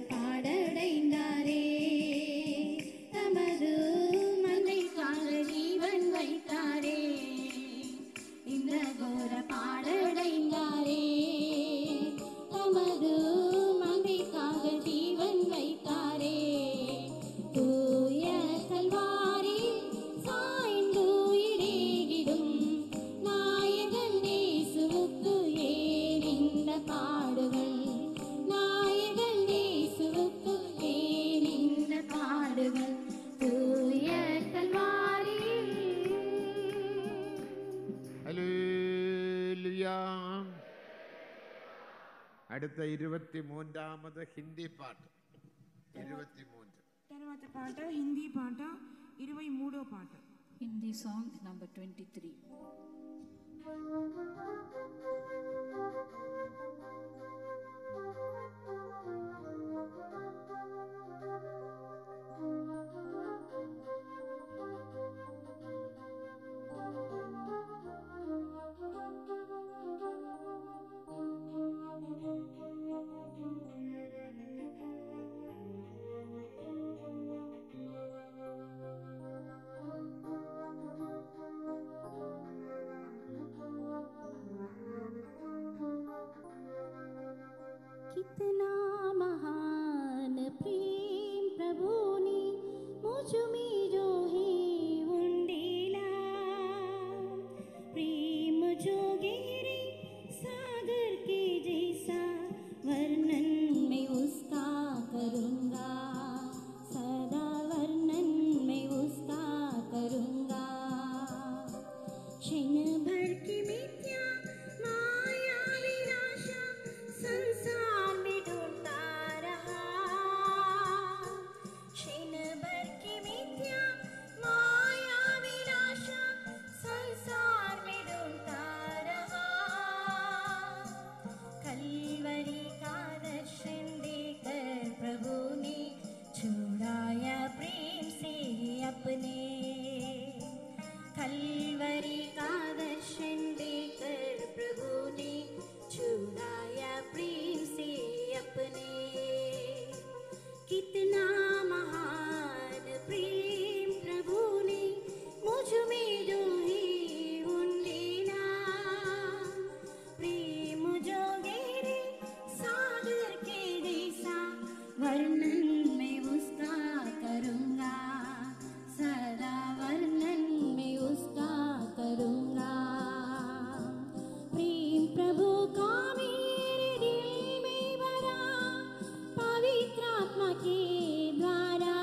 பாடடைந்தாரே தமது மந்தைக்காக ஜீவன் வைத்தாரே இந்த கோர பாடடைந்தாரே தமது மந்தைக்காக ஜீவன் வைத்தாரே தூய கல்வாரி சாய்ந்து இடேகிடும் நாயகன் இயேசுவுக்கு ஏன் இந்த பாடுகள் நாயகன் இயேசுவுக்கு ஏன் இந்த பாடுகள் தூய கல்வாரி. ഹല്ലേലൂയ. അടുത്ത 23ാമത് ഹിന്ദി പാട്ട്. 23 తర్వాత పాట హిందీ పాట 23వ పాట. Hindi song number 23. कितना महान प्रेम प्रभु ने मुझ में जो है उंडेला प्रेम जो गहरे सागर के जैसा वर्णन मैं उसका करूँगा सदा वर्णन मैं उसका करूँगा क्षण भर की मिथ्या माया विनाशा संसार में ढूंढता रहा क्षण भर की मिथ्या माया विनाशा संसार में ढूंढता रहा कलवरी का दर्शन देकर प्रभु ने छुड़ाया प्रेम से अपने कलवरी का दर्शन देकर प्रभु ने छुड़ाया प्रेम से अपने कितना महान प्रेम प्रभु ने मुझ में जो है उंडेला प्रेम जो गहरे सागर के जैसा वर्णन मैं उसका करूँगा सदा वर्णन मैं उसका करूँगा प्रेम प्रभु का मेरे दिल में भरा पवित्र आत्मा के द्वारा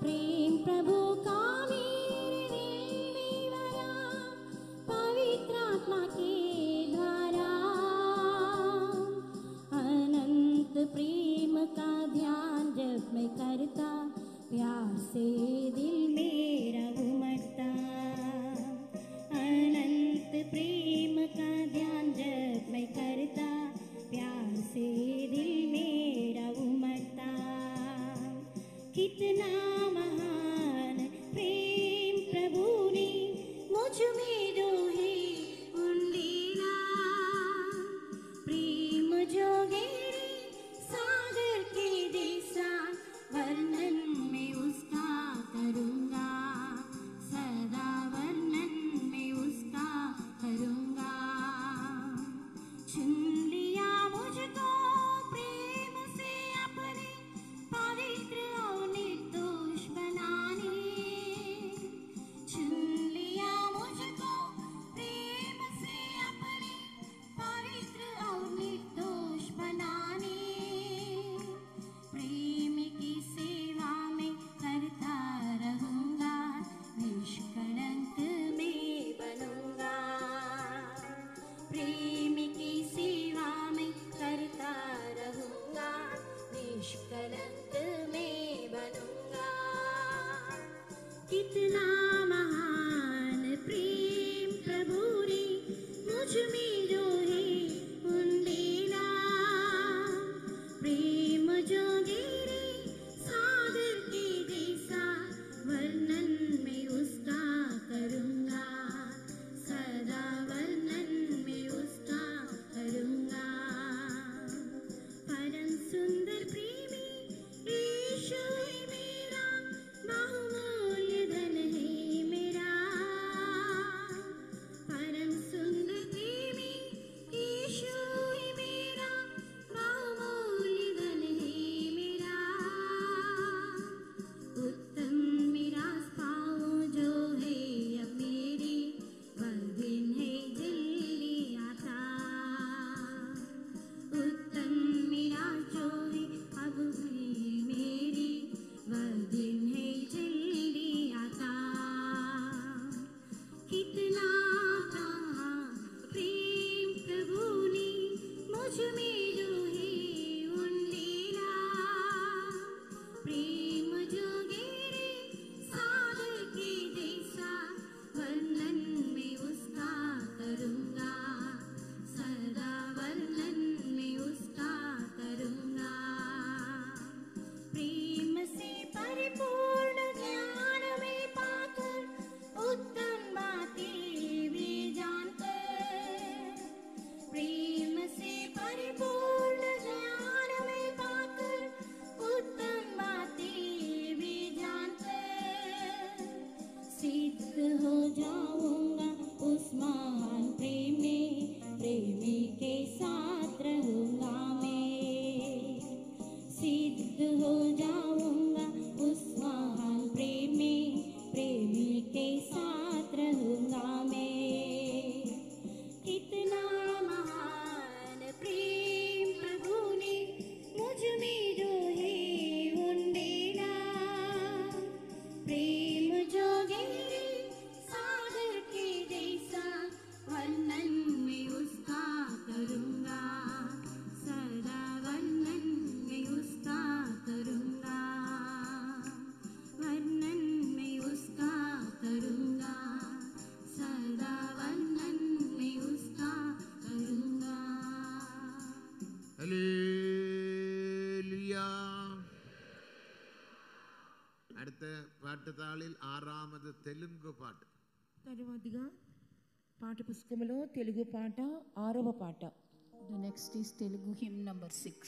प्रेम प्रभु का मेरे दिल में भरा पवित्र आत्मा के द्वारा अनंत प्रेम का ध्यान जब मैं करता प्यार से दिल मेरा उमड़ता अनंत प्रेम का ध्यान जब मैं करता प्यार से दिल मेरा उमड़ता कितना महान प्रेम प्रभु ने मुझ में जो है उंडेला प्रेम जो गहरे सागर के जैसा वर्णन मैं उसका करूँगा सदा वर्णन मैं उसका करूँगा चुन लिया मुझको प्रेम से अपने पवित्र और निर्दोष बनाने चुन लिया मुझको प्रेम से अपने पवित्र और निर्दोष बनाने प्रेम की सेवा में करता रहूँगा निष्कलंक में बनूँगा प्रेम की सेवा में करता रहूँगा निष्कलंक में बनूँगा कितना महान प्रेम प्रभु ने मुझ में जो है उंडेला प्रेम जो गहरे सागर के जैसा वर्णन मैं उसका करूँगा सदा वर्णन मैं उसका करूँगा परम सिद्ध हो जाऊंगा उस महान प्रेमी के साथ रहूंगा मैं। कितना महान प्रेम प्रभु ने मुझ में जो है उंडेला, प्रेम जो गहरे सागर के जैसा वर्णन में उसका करूंगा, सदा वर्णन में उसका करूंगा, वर्णन में उसका करूंगा, सदा वर्णन में उसका करूंगा। ഹല്ലേലൂയ. അടുത്ത പാട്ടുതാളിൽ ആറാമത് തെലുങ്ക് പാട്ട്. తరువాతిగా పాఠ పుస్తకంలో తెలుగు పాట 6వ పాట. The next is Telugu hymn number 6.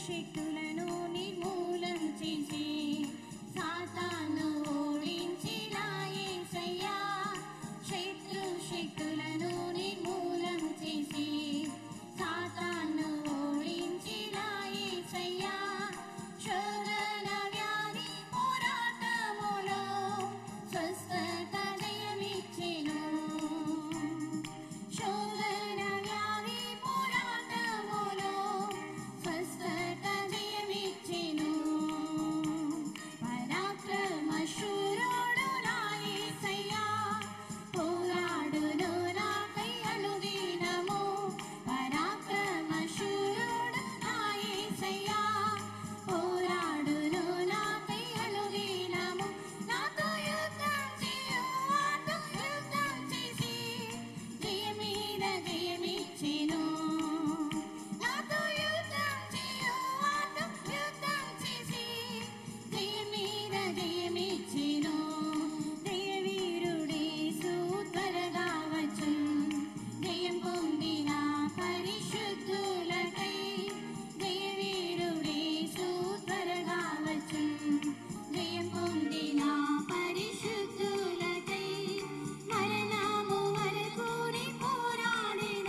శక్తులను నిర్మూలం చేసి సాతాను ఓడించిన యేసయ్యా శత్రు శక్తులను నిర్మూలం చేసి సాతాను ఓడించిన యేసయ్యా శోధన వ్యాధి పోరాటములో స్వస్థత జయమిచ్చెను శోధన వ్యాధి పోరాటములో స్వస్థత జయమిచ్చెను పరాక్రమ శూరుడు నా యేసయ్యా పోరాడును నాకై అనుదినము పరాక్రమ శూరుడు నా యేసయ్యా పోరాడును నాకై అనుదినము నాతో యుద్ధం చేయువాడు యుద్ధం చేసి జయమీద జయమిచ్చెను నాతో యుద్ధం చేయువాడు యుద్ధం చేసి జయమీద జయమిచ్చెను జయవీరుడేసు త్వరగా వచ్చును జయం పొందిన పరిశుద్ధులకై జయవీరుడేసు త్వరగా వచ్చును జయం పొందిన పరిశుద్ధులకై మరణము వరకుని పోరాడిన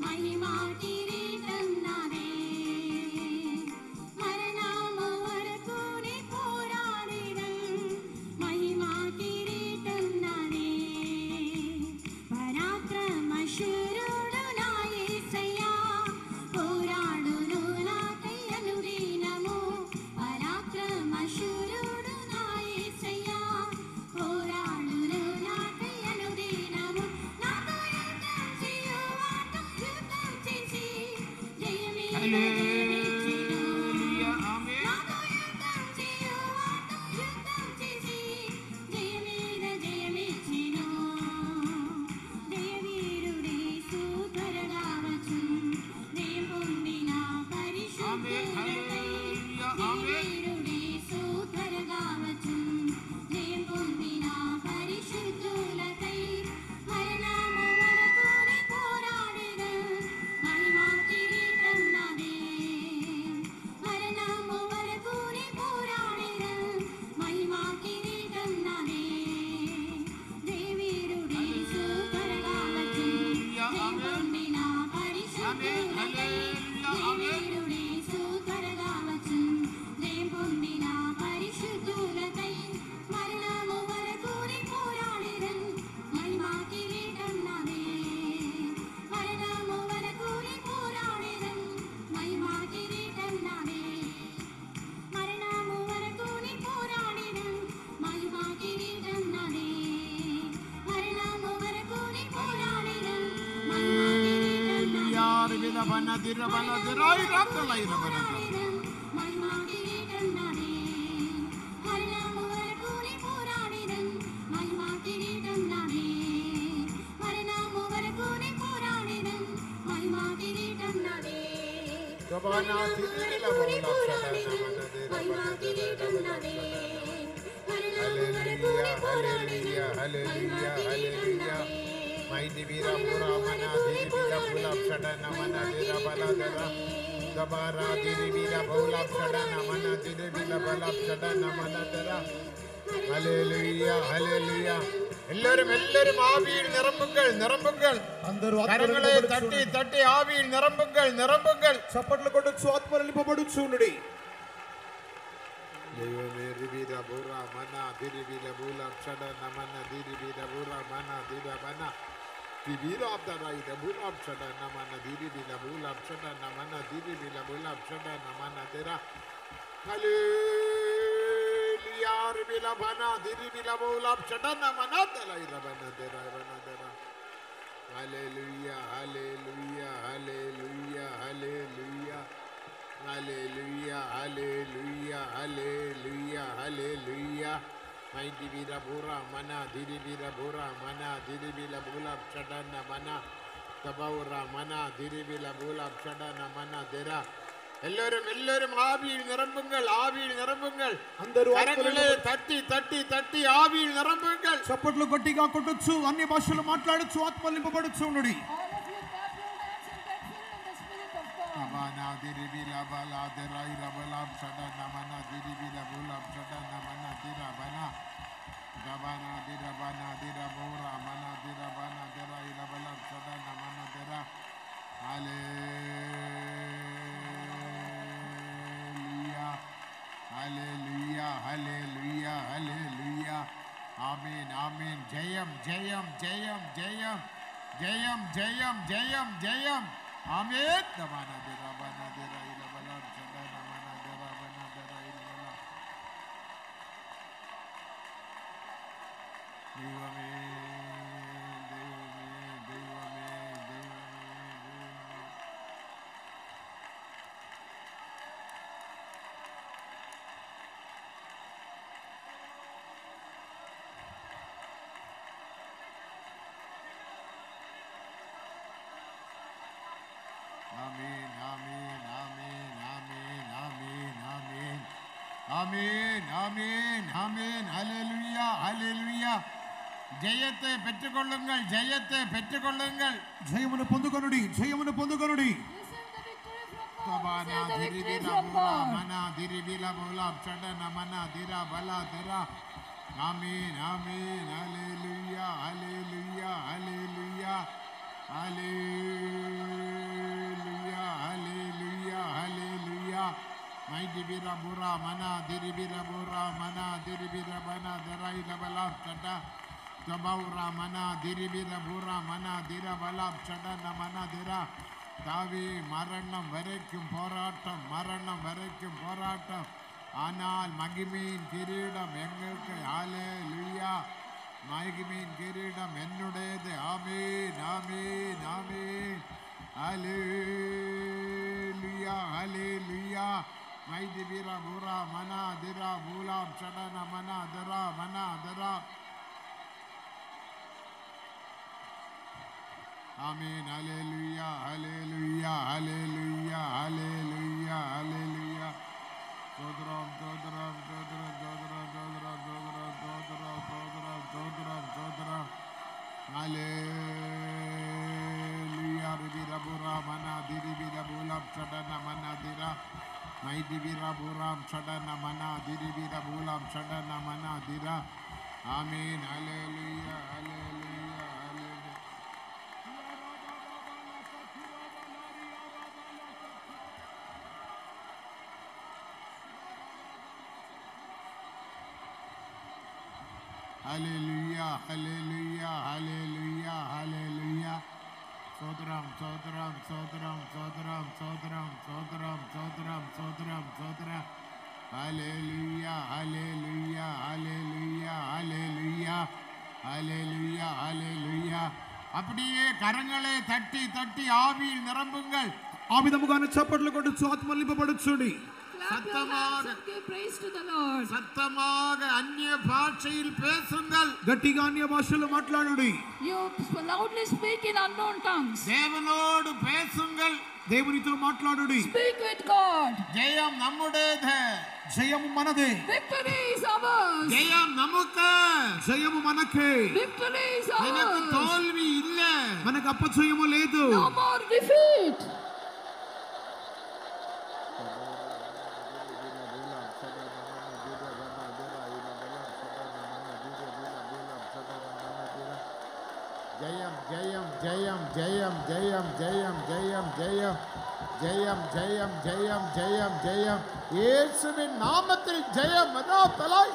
మహిమా కిరీటం నాదే మరణము వరకుని పోరాడిన మహిమా కిరీటం నాదే పరాక్రమ శూరుడు నా యేసయ్యా పోరాడును నాకై అనుదినము పరాక్రమ శూరుడు నా యేసయ్యా పోరాడును నాకై అనుదినము నాతో యుద్ధం చేయువాడు యుద్ధం చేసి జయమీద జయమిచ్చెను నాతో యుద్ధం చేయువాడు యుద్ధం చేసి జయమీద జయమిచ్చెను జయవీరుడేసు త్వరగా వచ్చును జయం పొందిన పరిశుద్ధులకై జయవీరుడేసు త్వరగా వచ్చును జయం పొందిన పరిశుద్ధులకై మరణము వరకుని పోరాడిన మహిమా కిరీటం నాదే మరణము వరకుని పోరాడిన మహిమా కిరీటం నాదే జయవీరుడేసు త్వరగా వచ్చును జయం పొందిన పరిశుద్ధులకై జయవీరుడేసు త్వరగా వచ్చును జయం పొందిన పరిశుద్ధులకై మరణము వరకుని పోరాడిన మహిమా కిరీటం నాదే మరణము వరకుని పోరాడిన మహిమా కిరీటం నాదే మరణము వరకుని పోరాడిన మహిమా కిరీటం నాదే మరణము వరకుని పోరాడిన మహిమా కిరీటం నాదే యార్ విలబన దిరబన దిరాయి రాతలైరబన మహిమా కిరీటం నాదే మరణము వరకుని పోరాడిన మహిమా కిరీటం నాదే మరణము వరకుని పోరాడిన మహిమా కిరీటం నాదే గబనా దిరిల మహిమా కిరీటం నాదే మరణము వరకుని పోరాడిన హల్లెలూయా హల్లెలూయా మైది వీర పురా మనా దిరి వీర పులా షడన మనా దిర బలదర గబారా దిరి వీర బౌలా షడన మనా దిరి వీర బలా షడన మనా దర హల్లెలూయా హల్లెలూయా எல்லாரும் ஆவியில் நிரம்புங்கள் நிரம்புங்கள் అందరూ కరங்களை తట్టి తట్టి ఆవిயில் నిరంబుங்கள் నిరంబుங்கள் చప్పట్లు కొట్టొచ్చు ఆత్మలు నింపబడుచుండుడి దైవమే రివిద బురా మనా దిరి వీర బూలా షడన మనా దిరి వీర బురా మనా దిర మనా దివిరాబ్దరాయి బూలా షడన మనా దిరి వీర బూలా షడన మనా దిరి వీర బూలా షడన మనా దర హల్లెలూయా రివిల బనా దిరి వీర బూలా షడన మనా దలై రబన దర బనా దర హల్లెలూయా హల్లెలూయా హల్లెలూయా హల్లెలూయా హల్లెలూయా హల్లెలూయా హల్లెలూయా హల్లెలూయా మైది వీర బూరా మనా దిరి వీర బూరా మనా దిరి వీర బూలా షడన మనా தபௌரா மனா திரிவில பூலம் ஷடன மனா தெரா எல்லாரும் ஆவியில் நிரம்புங்கள் ஆவியில் நிரம்புங்கள் కరங்களை తట్టి తట్టి తట్టి ఆవిயில் నిరంబుங்கள் చప్పట్లు గట్టిగా కొట్టొచ్చు అన్ని భాషలు మాట్లాడొచ్చు ఆత్మ నింపబడుచు ఉండుడి అబానా diribila bala dera irabala shada namana diribila bula shada namana dirabana Gabana dirabana dirabura mana dirabana dera irabala shada namana dera Hallelujah Hallelujah Hallelujah Hallelujah Amen Amen Jayam Jayam Jayam Jayam Jayam Jayam Jayam Jayam Amen Damana dirabana dera irabala shada namana dirabana dera irabala Devame Devame Devame Devame Amen, Amen, Amen, Amen, Amen, Amen, Amen, Amen, Amen, Hallelujah, Hallelujah. జయతే పెట్టుకొల్లుంగల్ జయతే పెట్టుకొల్లుంగల్ జయమును పొందుకొనుడి జయమును పొందుకొనుడి Tabana diribila bula mana diribila bula chadana mana dira bala dira Amen, Amen, Hallelujah, Hallelujah, Hallelujah, Hallelujah, Hallelujah, Hallelujah. Mighty bira bura mana diribila bura mana diribila bana dira ila bala chada Tabaura mana diribila bura mana dira bala chadana mana dira தாவி மரணம் வரைக்கும் போராட்டம் மரணம் வரைக்கும் போராட்டம் ஆனால் மகிமையின் கிரீடம் எங்களுக்கு ஹல்லேலூயா மகிமையின் கிரீடம் என்னுடையது ஆமென் ஆமென் ஆமென் ஹல்லேலூயா ஹல்லேலூயா மைதி வீரா பூரா மனா திரா பூலாம் சடன மனா திரா Amen. Hallelujah. Hallelujah. Hallelujah. Hallelujah. Hallelujah. Dodram. Hallelujah. Ribira bura mana diribira bulam chadana mana dira. Mighty bira buram chadana mana diribira bulam chadana mana dira. Amen. Hallelujah. Hallelujah. Hallelujah, hallelujah, hallelujah, hallelujah. Sodram. Hallelujah, hallelujah, hallelujah, hallelujah, hallelujah, hallelujah. அப்படியே கரங்களை தட்டி தட்டி ஆவியில் நிரம்புங்கள். ఆవిధముగానే చప్పట్లు కొట్టుచు ఆత్మలో నింపబడుచుడి. சத்தமாக அந்நிய பாஷையில் பேசுங்கள். గట్టిగా అన్య భాషలో మాట్లాడుడి. You loudly speak in unknown tongues. தேவனோடு பேசுங்கள். దేవునితో మాట్లాడుడి. Speak with God. ஜெயம் நம்முடையது. జయము మనదే. Victory is ours. ஜெயம் நமக்கு. జయము మనకే. Victory is ours. మనకు తోల్వి இல்ல. మనకు అపజయము లేదు. No more defeat. ஜெயம் ஜெயம் ஜெயம் ஜெயம் ஜெயம் ஜெயம் ஜெயம் ஜெயம் ஜெயம் ஜெயம் ஜெயம் ஜெயம் ஜெயம் இயேசுவின் நாமத்தில் ஜெயம் மனோ Dalai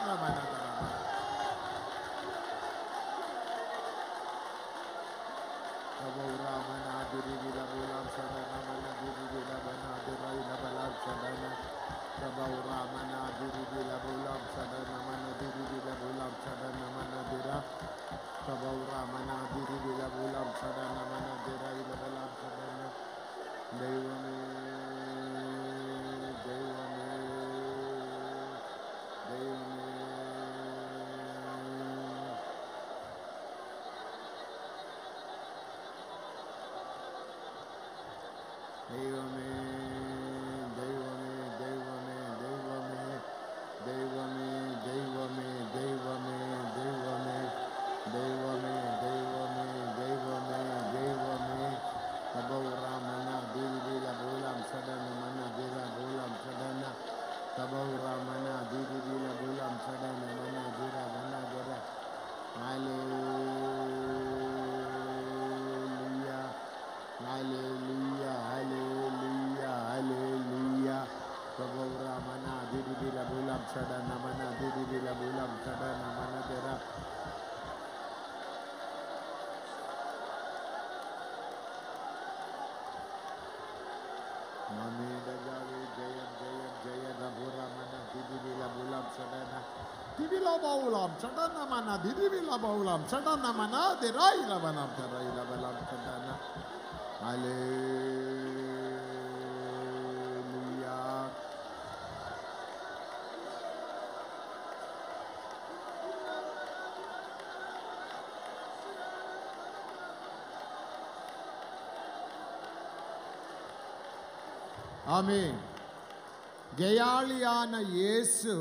Tabaura mana diri bila bulam sadana mana dera ila balam sadana Devame Kabaura mana diri bila bulam sadana mana dira mana dira. Hallelujah, hallelujah, hallelujah, hallelujah. Kabaura mana diri bila bulam sadana mana diri bila bulam sadana mana dira. Mami dagawi jayam jayam jayam nabura mana didi bila bulam sadana didi bila bulam sadana mana didi bila bulam sadana mana derai labanam derai labalam sadana. Hallelujah. Amen. ஜெயாளியான இயேசு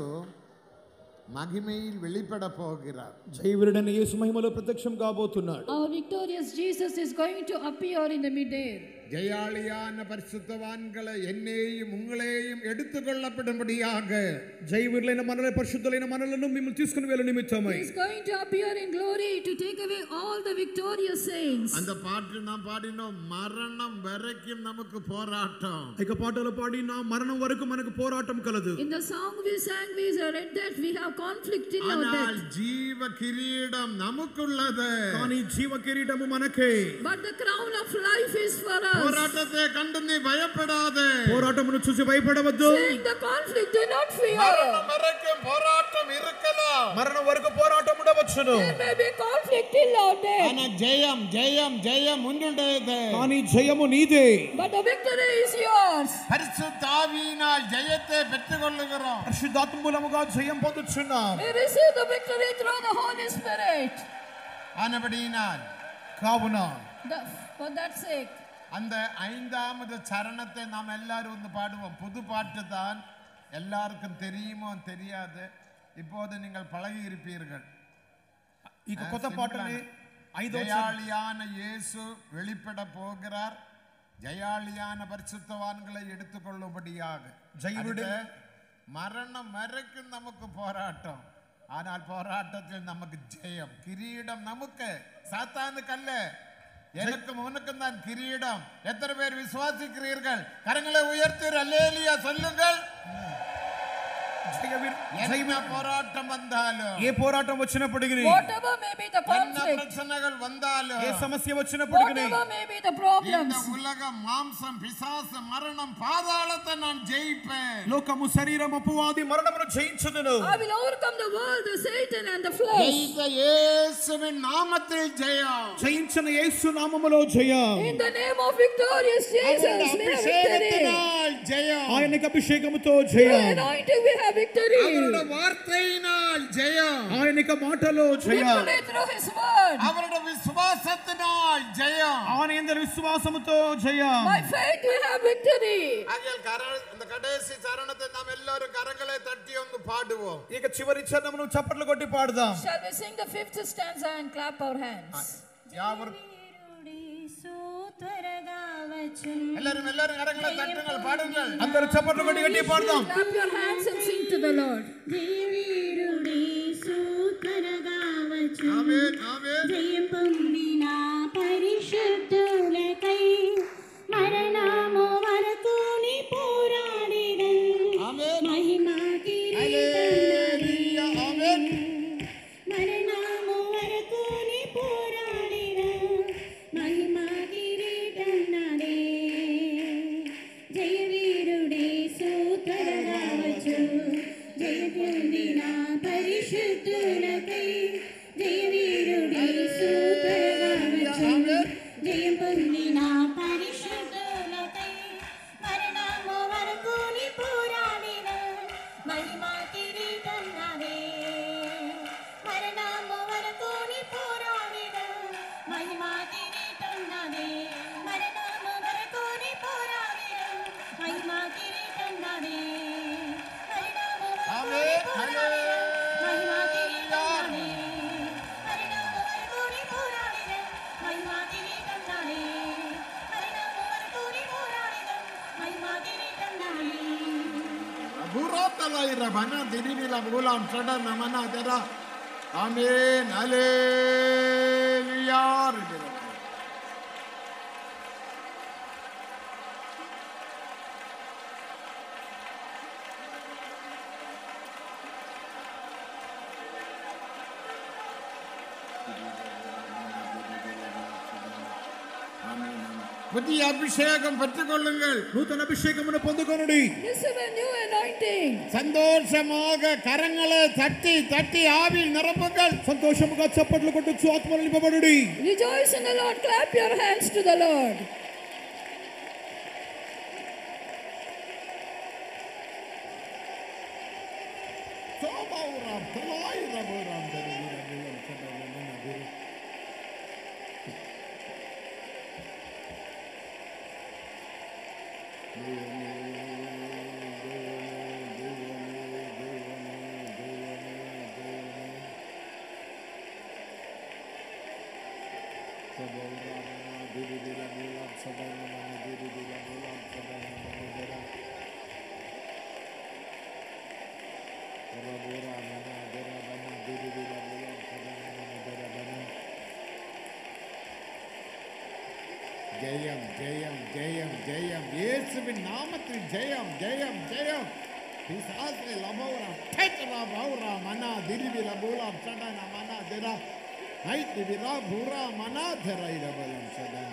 மகிமையில் வெளிப்பட போகிறார். జయవీరుడైన యేసు మహిమలో ప్రత్యక్షం కాబోతున్నాడు. Our victorious Jesus is going to appear in the midair. ஜெயாளியான பரிசுத்தவான்களை என்னையும் உங்களையும் எடுத்துக்கொள்ளப்படும்படியாக జయవీరులైన మనల్ని పరిశుద్ధులైన మనలను మిమ్మల్ని తీసుకుని వెళ్ళే నిమిత్తమై He is going to appear in glory to take away all the victorious saints. அந்த பாட்டு நாம் பாடினோம், மரணம் வரைக்கும் நமக்கு போராட்டம். ఇక పాటలు పాడిన మరణం వరకు మనకు పోరాటం కలదు. In the song we sang, we read that we have conflict in our ஆனால் death. ஜீவ கிரீடம் நமக்குள்ளது. కానీ జీవ కిరీటము మనకే. But the crown of life is for us. போராட்டத்தை கண்டு நீ பயப்படாதே. పోరాటమును చూసి భయపడవద్దు. Saying the conflict, do not fear. மரணம் வரைக்கும் போராட்டம் இருக்கலாம். మరణం వరకు పోరాటం ఉండవచ్చును. There may be conflict till our death. ஆனா ஜெயம் ஜெயம் ஜெயம் உன்னுடையது. కానీ జయము నీదే. But the victory is yours. பரிசுத்த ஆவியினால் ஜெயத்தை பெற்றுக்கொள்ளுகிறோம். పరిశుద్ధాత్మ మూలముగా జయం పొందుచున్నాం. We receive the victory through the Holy Spirit. ஆனபடியினால் కావున For that sake, அந்த ஐந்தாவது சரணத்தை நாம் எல்லாரும் வந்து பாடுவோம். புது பாட்டு தான், எல்லாருக்கும் தெரியுமோ தெரியாது, இப்போது நீங்கள் பழகி இருப்பீர்கள். ఇక కొత్త పాటని ஜெயாளியான இயேசு வெளிப்பட போகிறார். ஜெயாளியான பரிசுத்தவான்களை எடுத்துக்கொள்ளும்படியாக. ஜெயருடைய மரணம் வரைக்கும் நமக்கு போராட்டம், ஆனால் போராட்டத்தில் நமக்கு ஜெயம். கிரீடம் நமக்கு, சாத்தானுக்கு அல்ல. எனக்கும் உனக்கும் தான் கிரீடம். எத்தனை பேர் விசுவாசிக்கிறீர்கள்? கரங்களை உயர்த்தி அல்லேலூயா சொல்லுங்கள். என்ன போராட்டம் வந்தாலும், ఏ పోరాటం వచ్చినప్పటికీ, whatever may be the என்ன conflict, பிரச்சனைகள் வந்தாலும், ఏ సమస్య వచ్చినప్పటికీ, whatever may be the problems, இந்த உலகம், மாம்சம், பிசாசு, மரணம், பாதாளத்தை நான் ஜெயிப்பேன். లోకము, శరీరం, అపవాది, మరణమును జయించుదును. I will overcome the world, the Satan and the flesh. ஜெயித்த இயேசுவின் நாமத்தில் ஜெயம். జయించిన యేసు నామములో జయం. In the name of victorious Jesus, we have victory. ஜெயம். ఆయనకి అభిషేకముతో జయం. Through anointing we have victory. அவருடைய வார்த்தையினால் ஜெயம். ఆయనకి మాటలో జయం. Victory through His word. அவருடைய விசுவாசத்தினால் ஜெயம். ఆయన యందు విశ్వాసముతో జయం. By faith we have victory. ஆகையால் இந்த கடைசி சரணத்தை நாம் எல்லாரும் கரங்களை தட்டி வந்து பாடுவோம். ఇక చివరి చరణమును చప్పట్లు కొట్టి పాడదాం. Shall we sing the 5th stanza and clap our hands? யாவரும் எல்லாரும் கரங்களை தட்டுங்கள், பாடுங்கள். అందరూ చప్పట్లు కొట్టి గట్టి పాడదాం. Clap your hands and sing to the Lord. ఆమేన్ ఆమేన్. జయం పొందిన పరిశుద్ధులకై మరణము వరకు నీ పోరాడిన మహిమ హల్లెలూయా ఆమేన్. మరణము వరకు నీ పోరాడిన మహిమ కిరీటన్నదే జయవీరుడే సూత్రరావచ్చు జయ పొందిన పరిశుద్ధులకై జయవీరుడే Ribana, Diribila Bulam, Shadana Manadera. Amen. Hallelujah. புதிய அபிஷேகம் பெற்றுக்கொள்ளுங்கள். నూతన అభిషేకమును పొందుకొనుడి. Receive a new anointing. సంతోషமாக కరங்களை తట్టి తట్టి ఆవిల్ నింపుங்கள். సంతోషముగా చప్పట్లు కొట్టుచు ఆత్మలో నింపబడుడి. Rejoice in the Lord. Clap your hands to the Lord. సోమౌరాం తలాయిరబోరాం దరిరబోరాం చదవననదిరి. ஜெயம் ஜெயம் ஜெயம் ஜெயம் இயேசுவின் நாமத்தில் ஜெயம் ஜெயம் ஜெயம் பிசாசே லபௌரா டெட்ரா பௌரா மனா திரிவில பூலா சடன மனா திரா ஐ திரா பூரா மனா திரை ரபலம் சடன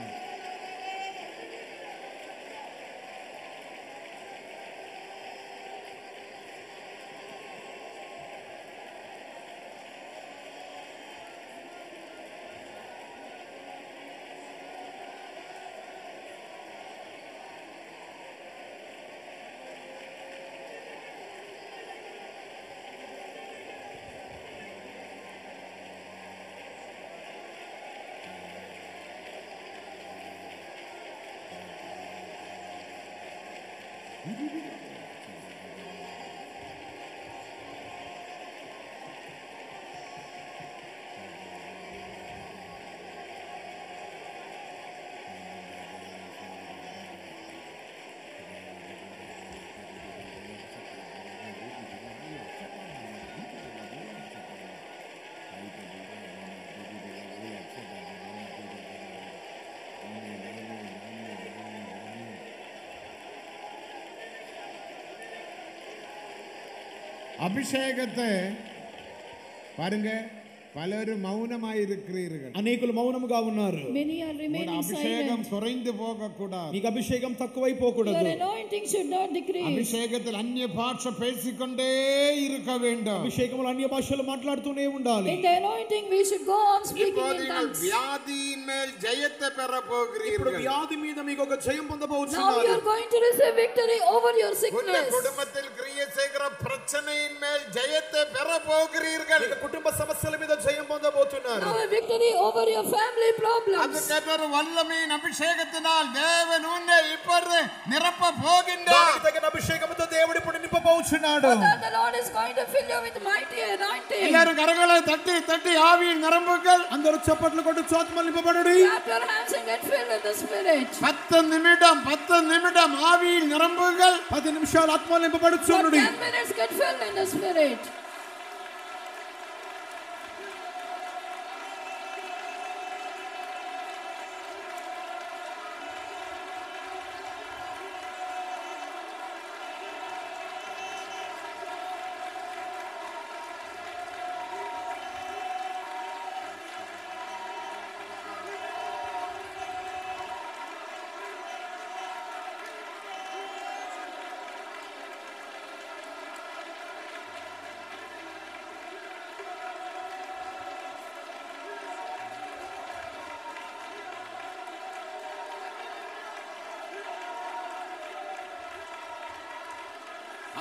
அபிஷேகத்தை பாருங்க பலரும் மௌனமாய் இருக்கிறீர்கள் అనేకులు మౌనముగా ఉన్నారు Many are remaining அபிஷேகம் silent. குறைந்து போக கூடாது మీకు అభిషేకం తక్కువైపోకూడదు Your anointing should not decrease. அபிஷேகத்தில் அந்நிய பாஷை பேசிக்கொண்டே இருக்க வேண்டும் అభిషేకములో అన్య భాషలు మాట్లాడుతూనే ఉండాలి In the anointing we should go on speaking in இப்போது tongues. வியாதியின் மேல் ஜெயத்தை பெற ఇప్పుడు போகிறீர்கள் వ్యాధి మీద మీకు ఒక జయం Now you పొందబోతున్నారు are going to receive victory over your உங்கள் sickness. குடும்பத்தில் கிரியை செய்கிற பிரச்சனையின் மேல் ஜெயத்தை பெற போகிறீர்கள் మీకు కుటుంబ సమస్యల మీద జయం పొందబోతున్నారు Now a victory over your family அது problems. கேட்டொரு வல்லமையின் அபிஷேகத்தினால் தேவன் உன்னை இப்பொழுது நிரப்ப போகின்றார் దానికి తగిన అభిషేకముతో దేవుడు ఇప్పుడు నింపబోచున్నాడు For that the Lord is going to fill you with mighty anointing. எல்லாரும் கரங்களை தட்டி தட்டி ஆவியின் நிரம்புங்கள் అందరూ చప్పట్లు కొట్టు ఆత్మలో నింపబడుడి Clap your hands and get filled in the Spirit. 10 நிமிடம் ஆவியின் நிரம்புங்கள் 10 నిమిషాలు ఆత్మలో For నింపబడుచుండుడి 10 minutes get filled in the Spirit.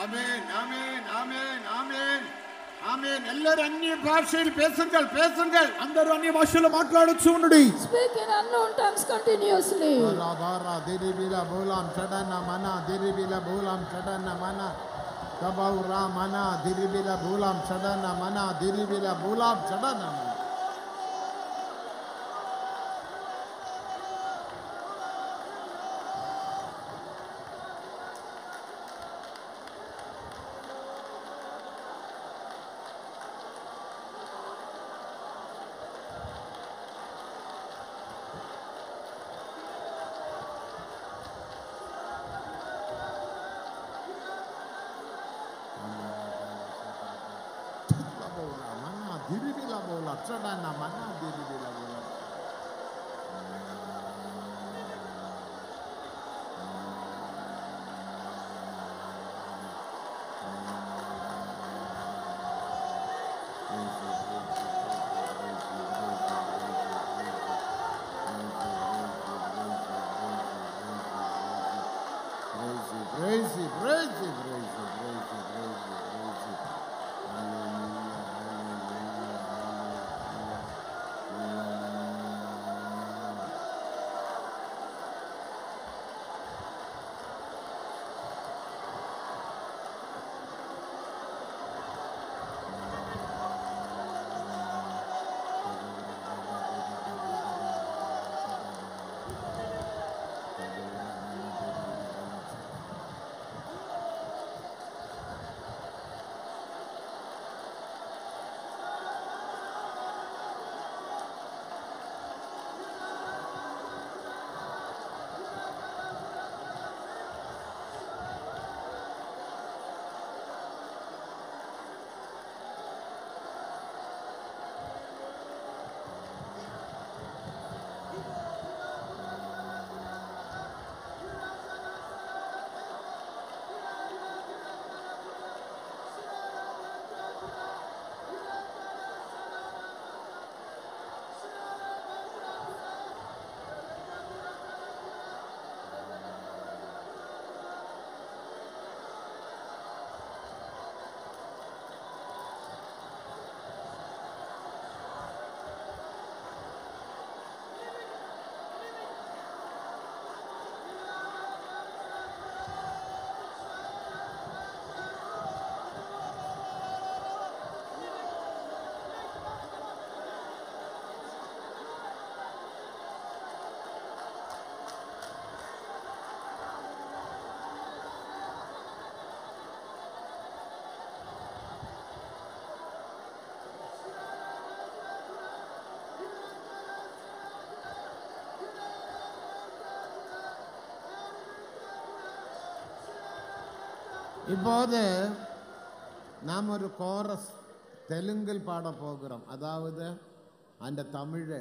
ஆமென் ஆமென் ஆமென் ஆமென் ஆமென் எல்லாரும் அந்நிய பாஷையில் பேசுங்கள் பேசுங்கள் అందరూ అన్య భాషల్లో మాట్లాడుచుండుడి Speak in unknown tongues continuously. బారా దిరిబిల బోలాం చడన మనా దిరిబిల బోలాం చడన మనా కబౌరా మనా దిరిబిల బోలాం చడన మనా దిరిబిల బోలాం చడన Chadana Mana Diribila Bola. Praise you, praise you, praise you, praise you, praise you, praise you. Hallelujah, hallelujah, hallelujah. இப்போது நாம் ஒரு கோரஸ் தெலுங்கில் பாட போகிறோம். அதாவது அந்த தமிழ்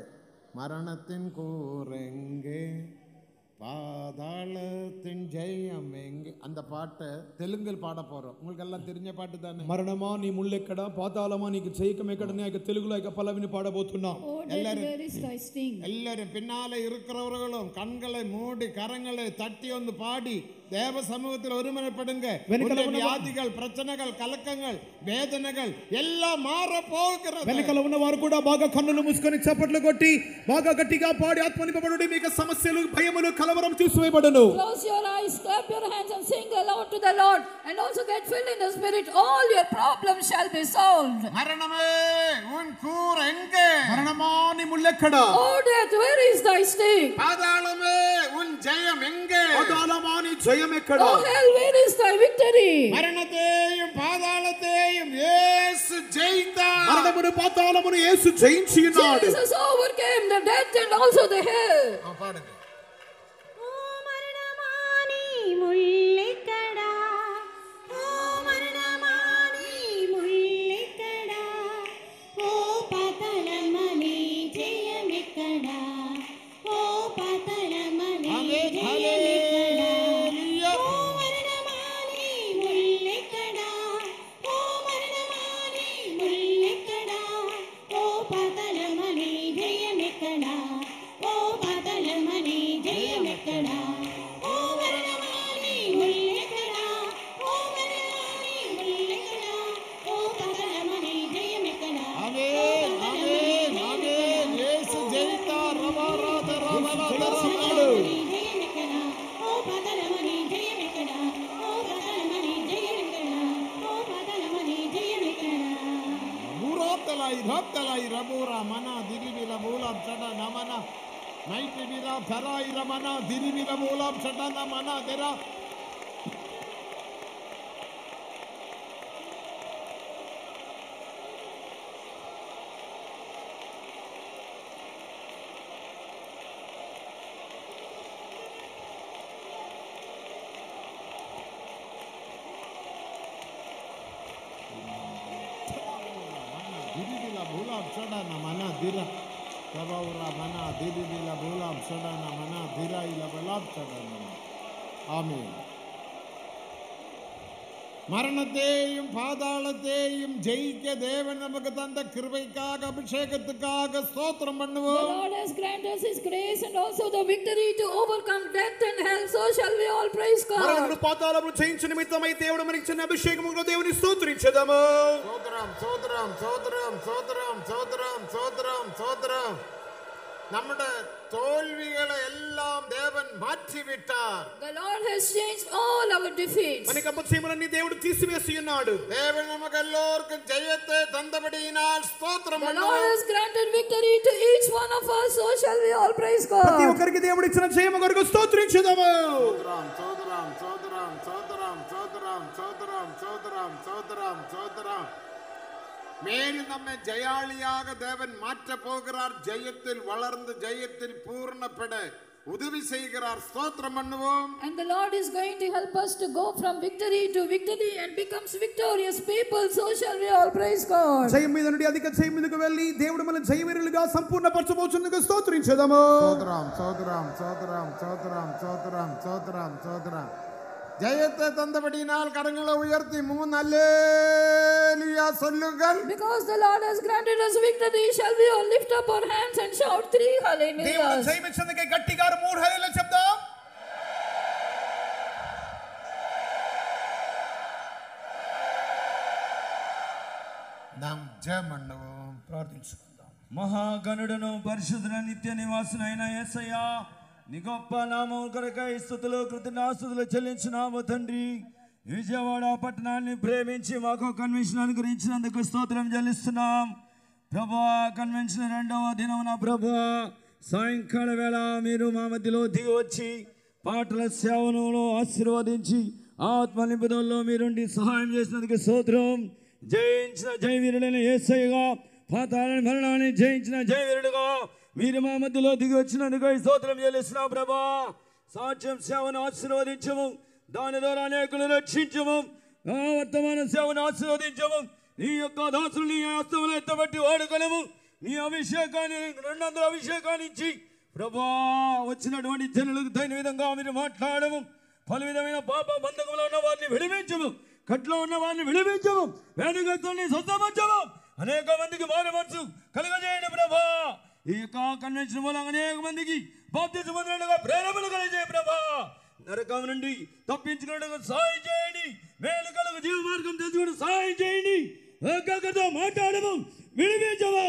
மரணத்தின் கூரெங்கே பாதாளத்தின் ஜெயம் எங்கே அந்த பாட்டு தெலுங்கில் பாட போறோம். உங்களுக்கு எல்லாம் தெரிஞ்ச పాట தானே. మరణమా నీ ముళ్ళెక్కడ పాతాళమా నీకు జయకం ఎక్కడ ఇక తెలుగులో ఇక పల్లవిని పాడబోతున్నాం. எல்லாரும் பின்னாலே இருக்கிறவர்களும் கண்களை மூடி கரங்களை தட்டி வந்து பாடி தேவ சமூகத்தில் ஒருமனப்படுங்க. வியாதிகள் பிரச்சனைகள் கலக்கங்கள் வேதனைகள் எல்லாம் மாற போகிறது. వెనకల ఉన్నవారు కూడా బాగా కన్నులు మూసుకొని చప్పట్లు కొట్టి బాగా గట్టిగా పాడి ఆత్మ నింపబడుడి. మీకు సమస్యలు భయములు కలవరం తీసివేయబడును. Close your eyes, clap your hands and sing aloud to the Lord, and also get filled in the Spirit. All your problems shall be solved. மரணமே உன் கூர் எங்கே? మరణమా నీ ముళ్ళెక్కడ? Oh death, where is thy sting? பாதாளமே உன் ஜெயம் எங்கே? పాతాళమా నీ జయం ఎక్కడ? Oh hell, where is thy victory? மரணத்தையும் பாதாளத்தையும் இயேசு ஜெயித்தார். మరణమును పాతాళమును యేసు జయించి ఉన్నాడు. Jesus overcame the death and also the hell. பாடுங்க. ఓ మరణమాని ముల్లెక్కడా, ఓ మరణమాని ముల్లెక్కడా, ఓ పాతాళమని జయమెక్కడా, ఓ పాతాళమని జయమెక్కడా, ఓ మరణమాని ముల్లెక్కడా, ఓ మరణమాని ముల్లెక్కడా, ఓ పాతాళమని జయమెక్కడా, ఓ పాతాళమని జయమెక్కడా, ఓ మరణమాని ముల్లెక్కడా, ఓ మరణమాని ముల్లెక్కడా, ఓ పాతాళమని జయమెక్కడా. ఆమేన్ ఆమేన్ ఆమేన్. యేసు జయితార్. రవరాధ రవరాధ రవరాధ. జయమెక్కడా, ఓ పాతాళమని జయమెక్కడా, ఓ పాతాళమని జయమెక్కడా, ఓ పాతాళమని జయమెక్కడా. మూరోత్తలై భక్తలై రబూరా మన దిరివిల మూలం చట నమన నైటి విర ధరాయి రమన దిరివిల మూలం చట నమన దెర. దిరిబిల బూలాబ్ షడన మన దిర ప్రభౌరా మన దిరిబిల బూలాబ్ షడన మన దిర ఇల బలాబ్ షడన. ஆமென். மரணத்தையும் பாதாளத்தையும் ஜெயிக்க தேவன் நமக்கு தந்த கிருபைக்காக அபிஷேகத்துக்காக ஸ்தோத்திரம் பண்ணுவோம். The Lord has granted us His grace and also the victory to overcome death and hell. So shall we all praise God. మరణమును పాతాళమును జయించు నిమిత్తమై దేవుడు మనకి ఇచ్చిన అభిషేకమును దేవుని స్తోత్రించెదము. சோதரம் சோதரம் சோதரம் சோதரம் சோதரம் சோதரம் சோதரம். നമ്മുടെ തോൽവികളെ എല്ലാം ദേവൻ മാറ്റിവിട്ടാർ. The Lord has changed all our defeats. మనకి అపజయములన్నీ దేవుడు తీసివేసి ఉన్నాడు. ദേവൻ നമുക്കെല്ലാവർക്കും ജയത്തെ തന്നപടിയിനാൽ സ്തോത്രം The பண்ணுவோம். Lord has granted victory to each one of us. So shall we all praise God. ప్రతి ఒక్కరికి దేవుడు ఇచ్చిన జయము కొరకు స్తోత్రించెదము. சோதரம் சோதரம் சோதரம் சோதரம் சோதரம் சோதரம் சோதரம் சோதரம் சோதரம். மேலும் நம்மை ஜெயாளியாக தேவன் மாற்ற போகிறார். ஜெயத்தில் வளர்ந்து ஜெயத்தில் பூர்ணப்பட உதவி செய்கிறார். ஸ்தோத்திரம் பண்ணுவோம். And the Lord is going to help us to go from victory to victory and becomes victorious people. So shall we all praise God. జయం మీద నుండి అధిక జయం మీదకు వెళ్ళి దేవుడు మన జయవీరులుగా సంపూర్ణపరచబోచున్నందుకు స్తోత్రించెదము. சோதரம் சோதரம் சோதரம் சோதரம் சோதரம் சோதரம் சோதரம். ஜெயத்தை தந்தபடியினால் கரங்களை உயர்த்தி 3 அல்லேலூயா சொல்லுங்கள். Because the Lord has granted us victory, shall we all lift up our hands and shout 3 దేవుడు hallelujahs. జయం ఇచ్చినందుకే గట్టిగా 3 హల్లెలూయా చెప్దాం. நாம் ஜெயம் பண்ணுவோம். ప్రార్థించుకుందాం. మహాగణుడును పరిశుద్ధుల నిత్య నివాసునైన యేసయ్యా నీ గొప్ప నామం కొరకై స్తుతులు కృతజ్ఞతాస్తుతులు చెల్లించున్నాము తండ్రి. విజయవాడ పట్టణాన్ని ప్రేమించి మాకు కన్వెన్షన్ అనుగ్రహించినందుకు స్తోత్రం చెల్లిస్తున్నాం ప్రభా. కన్వెన్షన్ 2వ దినమున ప్రభా సాయంకాల వేళ మీరు మా మధ్యలో దిగి వచ్చి పాటల సేవనంలో ఆశీర్వదించి ఆత్మ నింపుదల్లో మీరుండి సహాయం చేసినందుకు స్తోత్రం. జయించిన జయవీరుడైన యేసయ్యగా పాతాళ మరణాన్ని జయించిన జయవీరుడుగా మీరు మా మధ్యలో దిగి వచ్చినందుకు స్తోత్రం చెల్లిస్తున్నాం ప్రభా. సాక్ష్యం సేవను ఆశీర్వదించము, దాని ద్వారా అనేకులను రక్షించము, ఆ వర్తమాన సేవను ఆశీర్వదించము. నీ యొక్క దాసులు నీ హస్తములు ఎత్తబట్టి వాడుకొనము. నీ అభిషేకాన్ని 200 అభిషేకాన్ని ఇచ్చి ప్రభా వచ్చినటువంటి జనులకు తగిన విధంగా మీరు మాట్లాడము. పలు విధమైన పాప బంధకంలో ఉన్న వారిని విడిపించము, కట్లో ఉన్న వారిని విడిపించము, వేడుకల్ని స్వస్థపరచము, అనేక మందికి మారు మనసు కలుగజేయండి ప్రభా. ఈ యొక్క కన్వెన్షన్ మూలంగా అనేక మందికి బాప్తిజం పొందినట్లుగా ప్రేరణలు కలిగజేయ ప్రభా. నరకం నుండి తప్పించుకున్నట్టుగా సహాయం చేయండి, మేలు కలుగు జీవ మార్గం తెలుసుకుని సహాయం చేయండి, ఒక్కొక్కరితో మాట్లాడము, విడిపించము,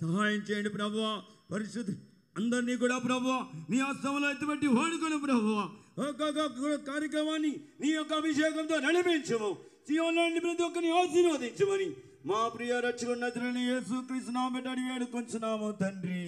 సహాయం చేయండి ప్రభా. పరిశుద్ధ అందరినీ కూడా ప్రభా నీ హస్తంలో ఎత్తుబట్టి వాడుకొని ప్రభా ఒక్కొక్క కార్యక్రమాన్ని నీ యొక్క అభిషేకంతో నడిపించము. జీవనంలో ప్రతి ఒక్కరిని ఆశీర్వదించమని మా ప్రియ రక్షకుడు నజరేయుడైన యేసుక్రీస్తు నామమున అడిగి వేడుకొంచున్నాము తండ్రి.